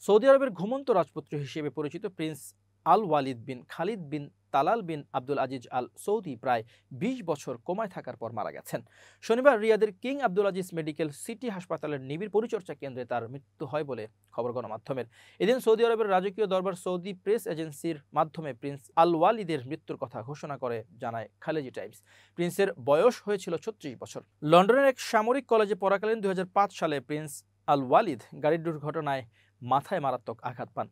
Saudi আরবের ঘুমন্ত রাজপুত্র হিসেবে পরিচিত প্রিন্স আল ওয়ালিদ বিন খালিদ বিন তালাল বিন আব্দুল আজিজ আল সৌদি প্রায় ২০ বছর কোমায় থাকার পর মারা গেছেন। শনিবার রিয়াদের king Abdul Aziz medical city হাসপাতালের নিবিড় পরিচর্যা কেন্দ্রে তার মৃত্যু হয় বলে খবর গণমাধ্যমের। এদিন সৌদি আরবের রাজকীয় দরবার সৌদি প্রেস এজেন্সির মাধ্যমে প্রিন্স আল ওয়ালিদের মৃত্যুর কথা ঘোষণা করে জানায় খালেজি টাইমস। প্রিন্সের বয়স হয়েছিল ৩৬ বছর। লন্ডনের এক সামরিক কলেজে পড়াকালীন ২০০৫ সালে প্রিন্স আল ওয়ালিদ গাড়ির দুর্ঘটনায় মাথায় মারাত্মক আঘাত পান।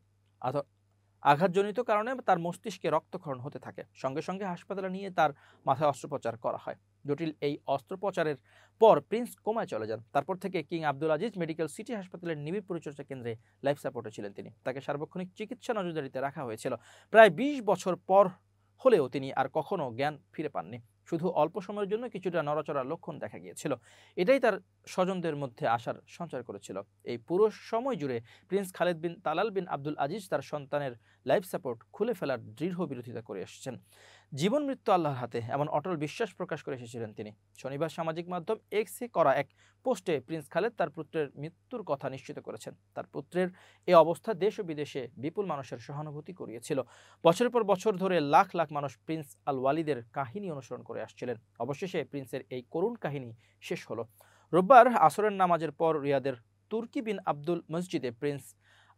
আঘাতজনিত কারণে তার মস্তিষ্কে রক্তক্ষরণ হতে থাকে। সঙ্গে সঙ্গে হাসপাতালে নিয়ে তার মাথায় অস্ত্রোপচার করা হয়। জটিল এই অস্ত্রোপচারের পর প্রিন্স কোমায় চলে যান। তারপর থেকে king Abdul Aziz medical city হাসপাতালের নিবিড় পরিচর্যা কেন্দ্রে লাইফ সাপোর্টে ছিলেন তিনি। তাকে সার্বক্ষণিক চিকিৎসা নজরদারিতে রাখা হয়েছিল। প্রায় ২০ বছর পর হলেও তিনি আর কখনো জ্ঞান ফিরে পাননি। শুধু অল্প সময়ের জন্য কিছুটা নড়াচড়ার লক্ষণ দেখা গিয়েছিল। এটাই তার স্বজনদের মধ্যে আশার সঞ্চার করেছিল। এই পুরো সময় জুড়ে প্রিন্স খালিদ বিন তালাল বিন আব্দুল আজিজ তার সন্তানের লাইফ সাপোর্ট খুলে ফেলার দৃঢ় বিরোধিতা করে এসেছেন। জীবন মৃত্যু আল্লাহর হাতে, এমন অটল বিশ্বাস প্রকাশ করে এসেছিলেন তিনি। শনিবার সামাজিক মাধ্যম এক্সে করা এক পোস্টে প্রিন্স খালেদ তার পুত্রের মৃত্যুর কথা নিশ্চিত করেছেন। তার পুত্রের এই অবস্থা দেশ ও বিদেশে বিপুল মানুষের সহানুভূতি করিয়েছিল। বছরের পর বছর ধরে লাখ লাখ মানুষ প্রিন্স আল ওয়ালিদের কাহিনী অনুসরণ করে আসছিলেন। অবশেষে প্রিন্সের এই করুণ কাহিনী শেষ হলো। রোববার আসরের নামাজের পর রিয়াদের তুর্কি বিন আব্দুল মসজিদে প্রিন্স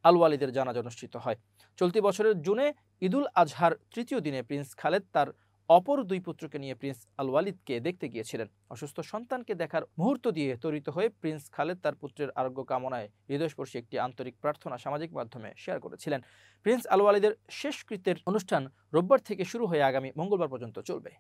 আল ওয়ালিদের জানাজা অনুষ্ঠিত হয়। চলতি বছরের জুনে ঈদুল আজহার তৃতীয় দিনে প্রিন্স খালেদ তার অপর দুই পুত্রকে নিয়ে প্রিন্স আল ওয়ালিদকে দেখতে গিয়েছিলেন। অসুস্থ সন্তানকে দেখার মুহূর্ত দিয়ে তড়িত হয়ে প্রিন্স খালেদ তার পুত্রের আরোগ্য কামনায় হৃদয়স্পর্শী একটি আন্তরিক প্রার্থনা সামাজিক মাধ্যমে শেয়ার করেছিলেন। প্রিন্স আল ওয়ালিদের শেষকৃত্যের অনুষ্ঠান রোববার থেকে শুরু হয়ে আগামী মঙ্গলবার পর্যন্ত চলবে।